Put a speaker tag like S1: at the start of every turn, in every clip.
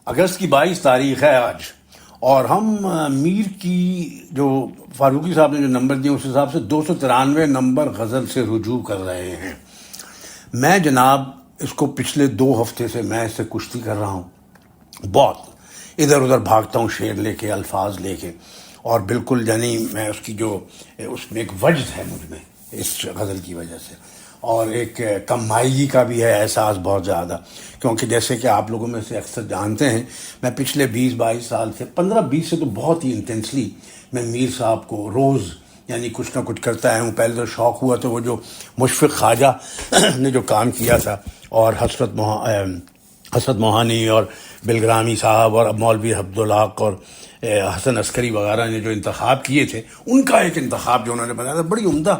S1: اگست کی 22 تاریخ ہے آج، اور ہم میر کی جو فاروقی صاحب نے جو نمبر دیے اس حساب سے 293 نمبر غزل سے رجوع کر رہے ہیں۔ میں جناب اس کو پچھلے 2 ہفتے سے میں اس سے کشتی کر رہا ہوں، بہت ادھر ادھر بھاگتا ہوں شعر لے کے، الفاظ لے کے، اور بالکل یعنی میں اس کی جو اس میں ایک وجد ہے مجھ میں اس غزل کی وجہ سے، اور ایک کم مائیگی کا بھی ہے احساس بہت زیادہ، کیونکہ جیسے کہ آپ لوگوں میں سے اکثر جانتے ہیں میں پچھلے 20-22 سال سے 15-20 سے تو بہت ہی انٹینسلی میں میر صاحب کو روز یعنی کچھ نہ کچھ کرتا ہے ہوں۔ پہلے تو شوق ہوا تو وہ جو مشفق خواجہ نے جو کام کیا تھا، اور حسرت موہانی اور بلگرامی صاحب اور مولوی عبدالحق اور حسن عسکری وغیرہ نے جو انتخاب کیے تھے، ان کا ایک انتخاب جو انہوں نے بنایا تھا، بڑی عمدہ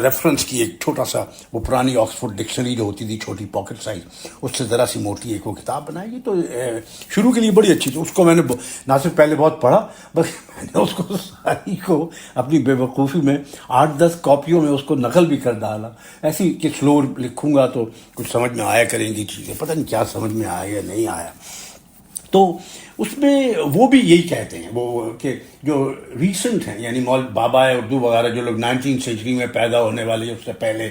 S1: ریفرنس کی ایک چھوٹا سا وہ پرانی آکسفورڈ ڈکشنری جو ہوتی تھی چھوٹی پاکٹ سائز، اس سے ذرا سی موٹی ایک وہ کتاب بنائی گئی، تو شروع کے لیے بڑی اچھی تھی۔ اس کو میں نے نہ صرف پہلے بہت پڑھا، بلکہ میں نے اس کو ساری کو اپنی بے وقوفی میں 8-10 کاپیوں میں اس کو نقل بھی کر ڈالا، ایسی کہ سلو لکھوں گا تو کچھ سمجھ میں آیا کریں گی چیزیں، پتہ نہیں کیا سمجھ میں آیا یا نہیں آیا۔ تو اس میں وہ بھی یہی کہتے ہیں وہ کہ جو ریسنٹ ہیں، یعنی بابا اردو وغیرہ جو لوگ 19 سینچری میں پیدا ہونے والے، اس سے پہلے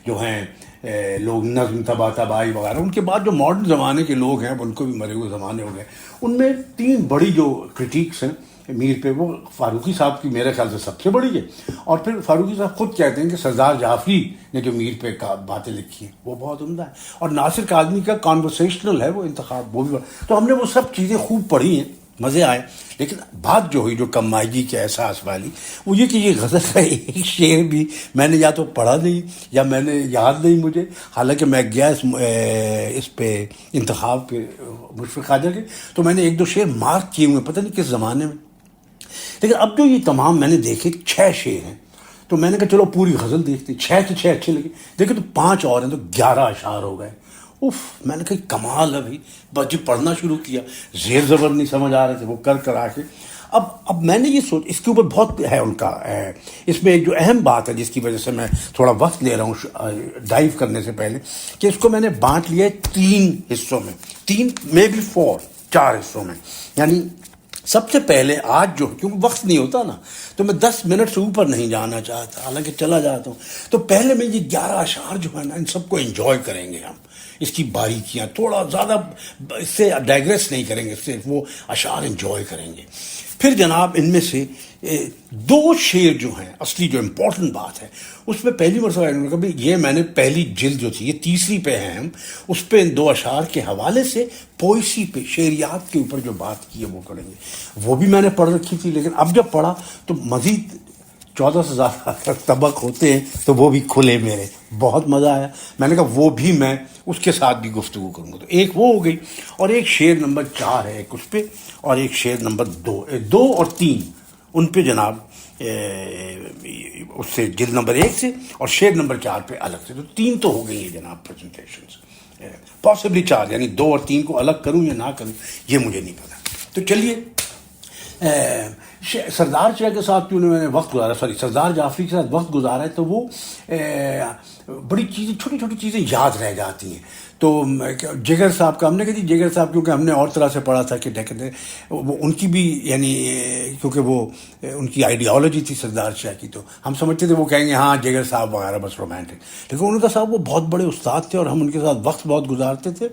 S1: جو ہیں لوگ نظم تباہی وغیرہ، ان کے بعد جو ماڈرن زمانے کے لوگ ہیں، ان کو بھی مرے ہوئے زمانے ہو گئے، ان میں 3 بڑی جو کرٹیکس ہیں میر پہ، وہ فاروقی صاحب کی میرے خیال سے سب سے بڑی ہے، اور پھر فاروقی صاحب خود کہتے ہیں کہ سردار جعفری نے جو میر پہ باتیں لکھی ہیں وہ بہت عمدہ ہے، اور ناصر کاظمی کا کانورسیشنل ہے وہ انتخاب، وہ بھی تو ہم نے وہ سب چیزیں خوب پڑھی ہیں، مزے آئے۔ لیکن بات جو ہوئی جو کم مائیگی کے احساس والی، وہ یہ کہ یہ غزل کا ایک شعر بھی میں نے یا تو پڑھا نہیں یا میں نے یاد نہیں مجھے، حالانکہ میں گیا اس پہ انتخاب پہ مشفق خواجہ کے، تو میں نے 1-2 شعر مارک کیے ہوئے، پتہ نہیں کس زمانے میں، لیکن اب جو یہ تمام میں نے دیکھے 6 شعر ہیں، تو میں نے کہا چلو پوری غزل دیکھتے، 6 کے 6 اچھے لگے، دیکھے تو 5 اور ہیں، تو 11 اشعار ہو گئے۔ اف، میں نے کہا کمال ہے بھائی، بس جب پڑھنا شروع کیا، زیر زبر نہیں سمجھ آ رہے تھے وہ کر کے، اب میں نے یہ سوچ، اس کے اوپر بہت ہے ان کا، اس میں ایک جو اہم بات ہے جس کی وجہ سے میں تھوڑا وقت لے رہا ہوں ڈائیو کرنے سے پہلے، کہ اس کو میں نے بانٹ لیا ہے 3 حصوں میں، 3 میں بھی 4 حصوں میں، یعنی سب سے پہلے آج جو، کیونکہ وقت نہیں ہوتا نا، تو میں 10 منٹ سے اوپر نہیں جانا چاہتا، حالانکہ چلا جاتا ہوں، تو پہلے میں یہ 11 اشعار جو ہے نا، ان سب کو انجوائے کریں گے ہم، اس کی باریکیاں تھوڑا زیادہ اس سے ڈائگریس نہیں کریں گے، صرف وہ اشعار انجوائے کریں گے۔ پھر جناب ان میں سے 2 شعر جو ہیں، اصلی جو امپورٹنٹ بات ہے، اس میں پہلی مرتبہ انہوں نے کہا یہ میں نے پہلی جلد جو تھی، یہ 3ری پہ ہیں ہم، اس پہ ان 2 اشعار کے حوالے سے پوئسی پہ، شعریات کے اوپر جو بات کی ہے وہ کریں گے۔ وہ بھی میں نے پڑھ رکھی تھی، لیکن اب جب پڑھا تو مزید 14 سے زیادہ اگر طبق ہوتے ہیں تو وہ بھی کھلے میرے، بہت مزہ آیا۔ میں نے کہا وہ بھی میں اس کے ساتھ بھی گفتگو کروں گا، تو ایک وہ ہو گئی، اور ایک شعر نمبر 4 ہے ایک اس پہ، اور ایک شعر نمبر 2 اور 3 ان پہ جناب اس سے جلد نمبر 1 سے، اور شعر نمبر 4 پہ الگ سے، تو 3 تو ہو گئی ہیں جناب پریزنٹیشنز، پاسبلی 4، یعنی 2 اور 3 کو الگ کروں یا نہ کروں یہ مجھے نہیں پتا۔ تو چلیے سردار شاہ کے ساتھ کیوں میں نے وقت گزارا، سردار جعفری کے ساتھ وقت گزارا ہے، تو وہ بڑی چیزیں، چھوٹی چھوٹی چیزیں یاد رہ جاتی ہیں۔ تو جگر صاحب کا ہم نے کہا جی جگر صاحب، کیونکہ ہم نے اور طرح سے پڑھا تھا کہ وہ ان کی بھی یعنی کیونکہ وہ ان کی آئیڈیالوجی تھی سردار شاہ کی، تو ہم سمجھتے تھے وہ کہیں گے ہاں جگر صاحب وغیرہ بس رومانٹک، لیکن ان کا صاحب وہ بہت بڑے استاد تھے اور ہم ان کے ساتھ وقت بہت گزارتے تھے۔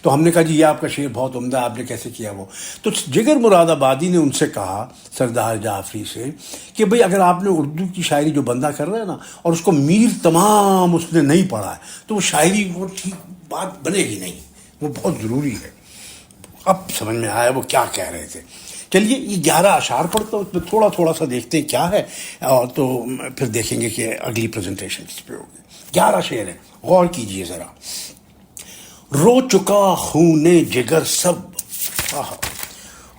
S1: تو ہم نے کہا جی یہ آپ کا شعر بہت عمدہ ہے، آپ نے کیسے کیا وہ؟ تو جگر مراد آبادی نے ان سے کہا سردار جعفری سے کہ بھئی اگر آپ نے اردو کی شاعری جو بندہ کر رہا ہے نا، اور اس کو میر تمام اس نے نہیں پڑھا ہے، تو وہ شاعری وہ ٹھیک بات بنے گی نہیں، وہ بہت ضروری ہے۔ اب سمجھ میں آیا وہ کیا کہہ رہے تھے۔ چلیے یہ 11 اشعار پڑھتا ہوں، اس میں تھوڑا سا دیکھتے ہیں کیا ہے، اور تو پھر دیکھیں گے کہ اگلی پریزنٹیشن کس پہ ہوگی۔ 11 شعر ہیں، غور کیجئے ذرا۔ رو چکا خون جگر سب،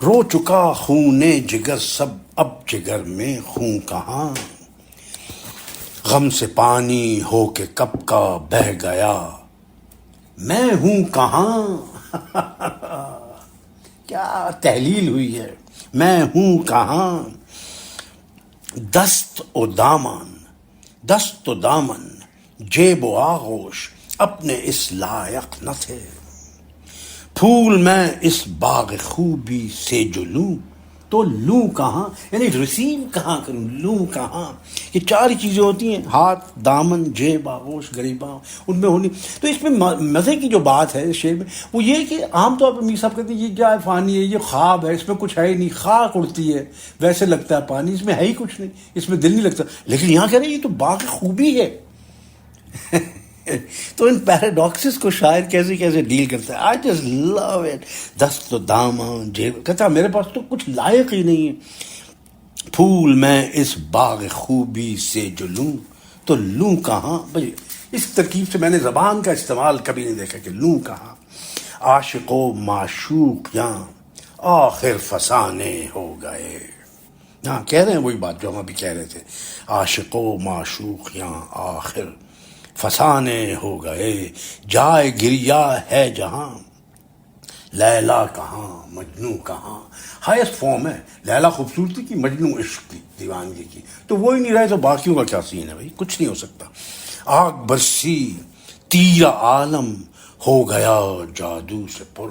S1: رو چکا خون جگر سب، اب جگر میں خون کہاں، غم سے پانی ہو کے کب کا بہہ گیا، میں ہوں کہاں۔ کیا تحلیل ہوئی ہے، میں ہوں کہاں، دست و دامن جیب و آغوش اپنے اس لائق نہ تھے، پھول میں اس باغ خوبی سے جو لوں تو لوں کہاں، یعنی ریسیو کہاں کروں، لوں کہاں. یہ چار چیزیں ہوتی ہیں، ہاتھ، دامن، جیب، آغوش، گریباں، ان میں ہونی. تو اس میں مزے کی جو بات ہے اس شعر میں وہ یہ کہ عام طور پر میر صاحب کہتے ہیں یہ کیا ہے، فانی ہے، یہ خواب ہے، اس میں کچھ ہے ہی نہیں، خاک اڑتی ہے ویسے لگتا ہے پانی، اس میں ہے ہی کچھ نہیں، اس میں دل نہیں لگتا. لیکن یہاں کہہ رہے ہیں یہ تو باغ خوبی ہے. تو ان پیراڈاکسز کو شاعر کیسے کیسے ڈیل کرتا ہے. I just love it. دست و دامن جیب، کہتا ہے میرے پاس تو کچھ لائق ہی نہیں ہے. پھول میں اس باغ خوبی سے جو لوں تو لوں کہاں. بھائی اس ترکیب سے میں نے زبان کا استعمال کبھی نہیں دیکھا کہ لوں کہاں. عاشق و معشوق یاں آخر فسانے ہو گئے. ہاں کہہ رہے ہیں وہی بات جو ہم ابھی کہہ رہے تھے. عاشق و معشوق یاں آخر فسانے ہو گئے. جائے گریا ہے جہاں لیلا کہاں مجنوں کہاں. ہائیسٹ فارم ہے لیلا خوبصورتی کی، مجنوں عشق کی، دیوانگی کی. تو وہ ہی نہیں رہے تو باقیوں کا کیا سین ہے بھائی، کچھ نہیں ہو سکتا. آگ برسی تیر عالم ہو گیا جادو سے پر.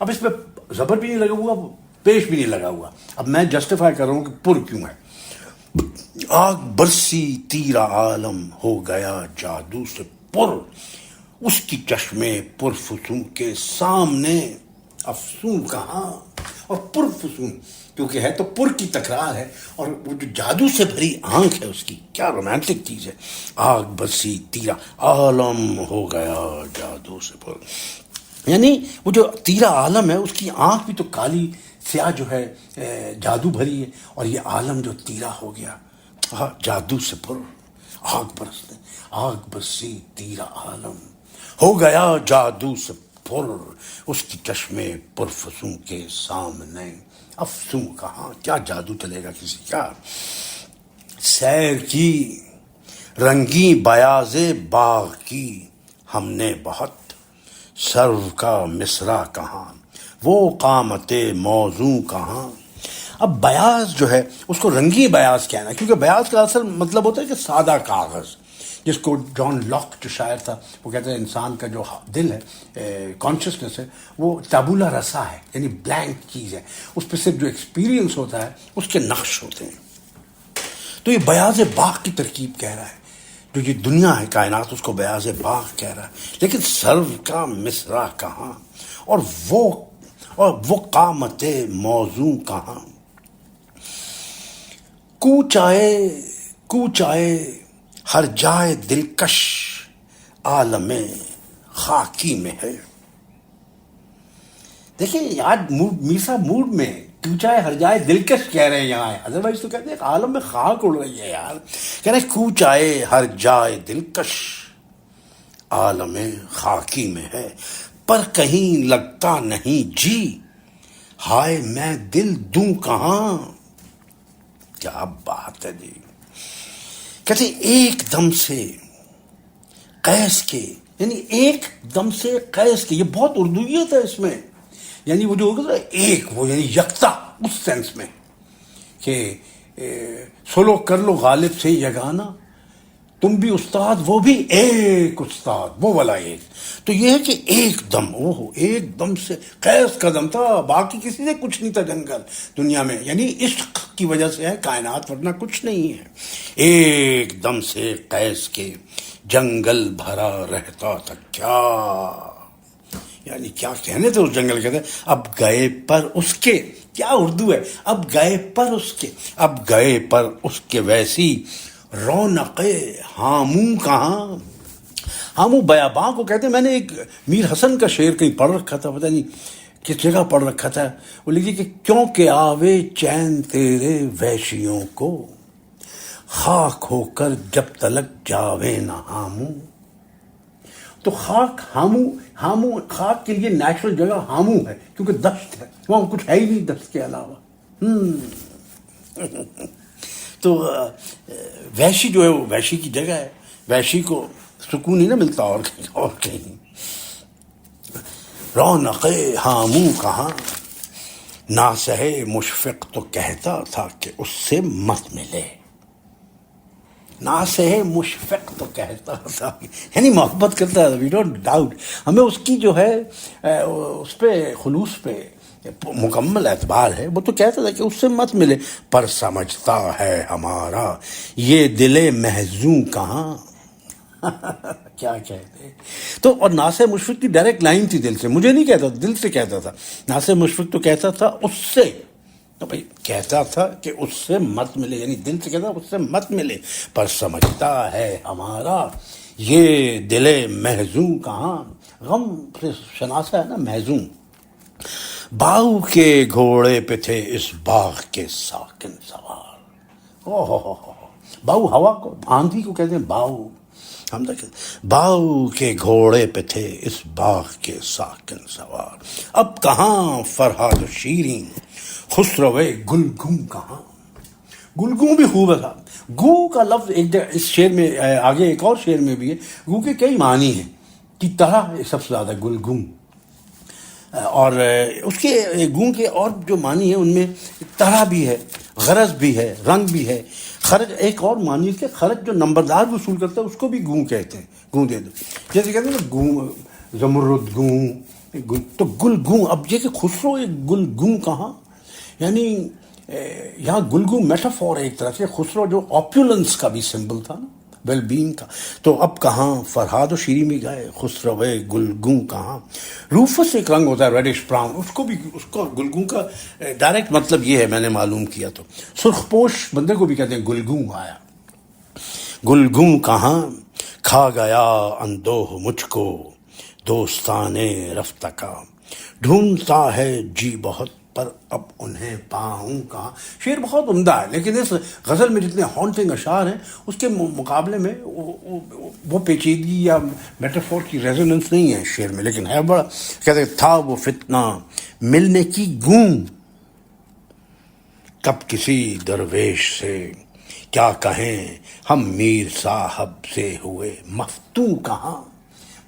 S1: اب اس میں زبر بھی نہیں لگا ہوا، پیش بھی نہیں لگا ہوا. اب میں جسٹیفائی کر رہا ہوں کہ پر کیوں ہے. آگ برسی تیر عالم ہو گیا جادو سے پر، اس کی چشمے پرفسوں کے سامنے افسون کہاں. اور پرفسون کیونکہ ہے تو پر کی تکرار ہے، اور وہ جو جادو سے بھری آنکھ ہے اس کی، کیا رومانٹک چیز ہے. آگ برسی تیرا عالم ہو گیا جادو سے پر، یعنی وہ جو تیرا عالم ہے اس کی آنکھ بھی تو کالی سیاہ جو ہے جادو بھری ہے، اور یہ عالم جو تیرا ہو گیا جادو سے پر. آگ برسنے، آگ برسی تیرا عالم ہو گیا جادو سے پر، اس کی چشمے پرفسوں کے سامنے افسوں کہاں. کیا جادو چلے گا کسی کا. سیر کی رنگی بیاض باغ کی ہم نے بہت، سرو کا مصرع کہاں وہ قامت موزوں کہاں. اب بیاض جو ہے اس کو رنگی بیاض کہنا، کیونکہ بیاض کا اصل مطلب ہوتا ہے کہ سادہ کاغذ، جس کو جان لاک جو شاعر تھا وہ کہتے ہیں انسان کا جو دل ہے، کانشیسنس ہے، وہ ٹابولا رسا ہے، یعنی بلینک چیز ہے، اس پہ صرف جو ایکسپیرینس ہوتا ہے اس کے نقش ہوتے ہیں. تو یہ بیاض باغ کی ترکیب کہہ رہا ہے، جو یہ دنیا ہے کائنات اس کو بیاض باغ کہہ رہا ہے. لیکن سرو کا مصرع کہاں، اور وہ قامت موزوں کہاں. کوچائے ہر جائے دلکش عالم خاکی میں ہے. دیکھیں آج میر صاحب موڈ میں کوچائے ہر جائے دلکش کہہ رہے ہیں یہاں، ادروائز تو کہتے ہیں عالم میں خاک اڑ رہی ہے یار. کہہ رہے کوچائے ہر جائے دلکش عالم خاکی میں ہے، پر کہیں لگتا نہیں جی ہائے میں دل دوں کہاں. کیا بات ہے جی. کہتے ایک دم سے قیس کے، یعنی ایک دم سے قیس کے، یہ بہت اردویت ہے اس میں، یعنی وہ جو ہوگا ایک، وہ یعنی یکتا اس سینس میں کہ سولو کر لو غالب سے یگانا، تم بھی استاد وہ بھی ایک استاد، وہ والا ایک. تو یہ ہے کہ ایک دم، ایک دم سے قیس کا دم تھا، باقی کسی سے کچھ نہیں تھا جنگل دنیا میں، یعنی عشق کی وجہ سے ہے کائنات، ورنہ کچھ نہیں ہے. ایک دم سے قیس کے جنگل بھرا رہتا تھا. کیا یعنی کیا کہنے تھے اس جنگل کے. اب گئے پر اس کے، کیا اردو ہے، اب گئے پر اس کے، اب گئے پر اس کے ویسی رونق ہاموں کہاں. ہاموں بیاباں کو کہتے ہیں. میں نے ایک میر حسن کا شعر کہیں پڑھ رکھا تھا، پتہ نہیں کس جگہ پڑھ رکھا تھا. وہ لکھی کہ کیوں کہ آوے چین تیرے ویشیوں کو، خاک ہو کر جب تلک جاوے نہ ہاموں. تو خاک ہاموں خاک کے لیے نیچرل جگہ ہاموں ہے، کیونکہ دشت ہے، وہاں کچھ ہے ہی نہیں دشت کے علاوہ. تو وحشی جو ہے وہ وحشی کی جگہ ہے، وحشی کو سکون ہی نہ ملتا اور کہیں. رونق ہاموں کہاں ناسہ مشفق تو کہتا تھا کہ اس سے مت ملے. ناصح مشفق تو کہتا تھا، یعنی محبت کرتا تھا، وی ڈونٹ ڈاؤٹ. ہمیں اس کی جو ہے اس پہ خلوص پہ مکمل اعتبار ہے. وہ تو کہتا تھا کہ اس سے مت ملے، پر سمجھتا ہے ہمارا یہ دل محزون کہاں. کیا کہتے. تو اور ناصح مشفق کی ڈائریکٹ لائن تھی دل سے، مجھے نہیں کہتا تھا، دل سے کہتا تھا. ناصح مشفق تو کہتا تھا اس سے، تو بھائی کہتا تھا کہ اس سے مت ملے، یعنی دل سے کہتا اس سے مت ملے، پر سمجھتا ہے ہمارا یہ دل محزون کہاں. غم سے شناسا ہے نا محزون. باؤ کے گھوڑے پہ تھے اس باغ کے ساکن سوار. او ہو باؤ ہوا کو، آندھی کو کہتے ہیں باؤ. ہم تو باؤ کے گھوڑے پہ تھے اس باغ کے ساکن سوار. اب کہاں فرہاد و شیریں خسرو گلگوں کہاں. گلگوں بھی خوب ہے صاحب. گو کا لفظ ایک جگہ اس شعر میں آگے ایک اور شعر میں بھی ہے. گو کے کئی معنی ہیں، کی طرح سب سے زیادہ گلگوں. اور اس کے گوں کے اور جو معنی ہیں ان میں طرح بھی ہے، غرض بھی ہے، رنگ بھی ہے. خرچ ایک اور معنی ہے کہ خرچ جو نمبردار وصول کرتا ہے اس کو بھی گوں کہتے ہیں. گوں دے دو، جیسے کہتے ہیں نا گوں، زمرد گوں، تو گل گوں. اب یہ کہ خسرو ایک گل گوں کہاں، یعنی یہاں گلگوں میٹافور ہے ایک طرح سے. خسرو جو آپولنس کا بھی سمبل تھا نا، ویل بینگ کا. تو اب کہاں فرہاد و شیریں میں گئے خسرو گلگوں کہاں. روفس ایک رنگ ہوتا ہے ریڈش براؤن، اس کو بھی، اس کو گلگوں کا ڈائریکٹ مطلب یہ ہے، میں نے معلوم کیا. تو سرخ پوش بندے کو بھی کہتے ہیں گلگوں آیا. گلگوں کہاں کھا گیا اندوہ مجھ کو دوستانے رفتہ کا. ڈھونڈتا ہے جی بہت پر اب انہیں پاؤں کہاں. شعر بہت عمدہ ہے، لیکن اس غزل میں جتنے ہانٹنگ اشعار ہیں اس کے مقابلے میں وہ پیچیدگی یا میٹافور کی ریزوننس نہیں ہے شعر میں، لیکن ہے بڑا. کہتے تھا وہ فتنہ ملنے کی گوں، کب کسی درویش سے کیا کہیں ہم میر صاحب سے ہوئے مفتوں کہاں.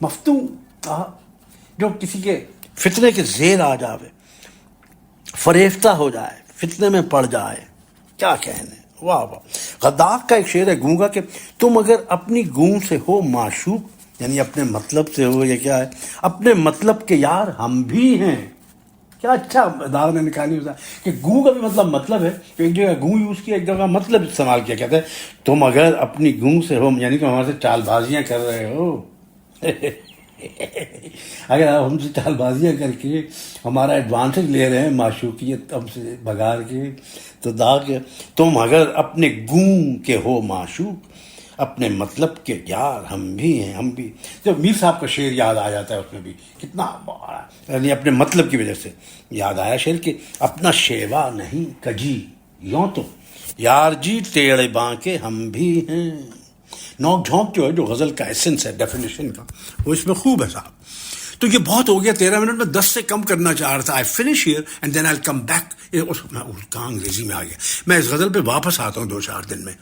S1: مفتوں کہاں جو کسی کے فتنے کے زیر آ جاوے، فریفتہ ہو جائے، فتنے میں پڑ جائے. کیا کہنے. واہ واہ. غداق کا ایک شعر ہے گوں کا کہ تم اگر اپنی گوں سے ہو معشوق، یعنی اپنے مطلب سے ہو، یا کیا ہے، اپنے مطلب کے یار ہم بھی ہیں. کیا اچھا داغ نے نکالی ہوتا ہے کہ گوں کا بھی مطلب ہے. ایک جگہ گوں یوز کیا، ایک جگہ مطلب استعمال کیا. کہتے ہیں تم اگر اپنی گوں سے ہو، یعنی کہ ہمارے سے چال بازیاں کر رہے ہو. اگر آپ ہم سے چال بازیاں کر کے ہمارا ایڈوانٹیج لے رہے ہیں معشوقیت ہم سے بگاڑ کے، تو داغ تم اگر اپنے گوں کے ہو معشوق، اپنے مطلب کے یار ہم بھی ہیں. ہم بھی جب میر صاحب کا شعر یاد آ جاتا ہے، اس میں بھی کتنا یعنی اپنے مطلب کی وجہ سے یاد آیا شعر کہ اپنا شیوا نہیں کجی یوں تو یار جی ٹیڑے بانکے ہم بھی ہیں. نوک جھونک جو ہے، جو غزل کا ایسنس ہے ڈیفینیشن کا، وہ اس میں خوب ہے صاحب. تو یہ بہت ہو گیا، 13 منٹ میں 10 سے کم کرنا چاہ رہا تھا. I finish here and then I come back. میں انگریزی میں آ گیا. میں اس غزل پہ واپس آتا ہوں 2-4 دن میں.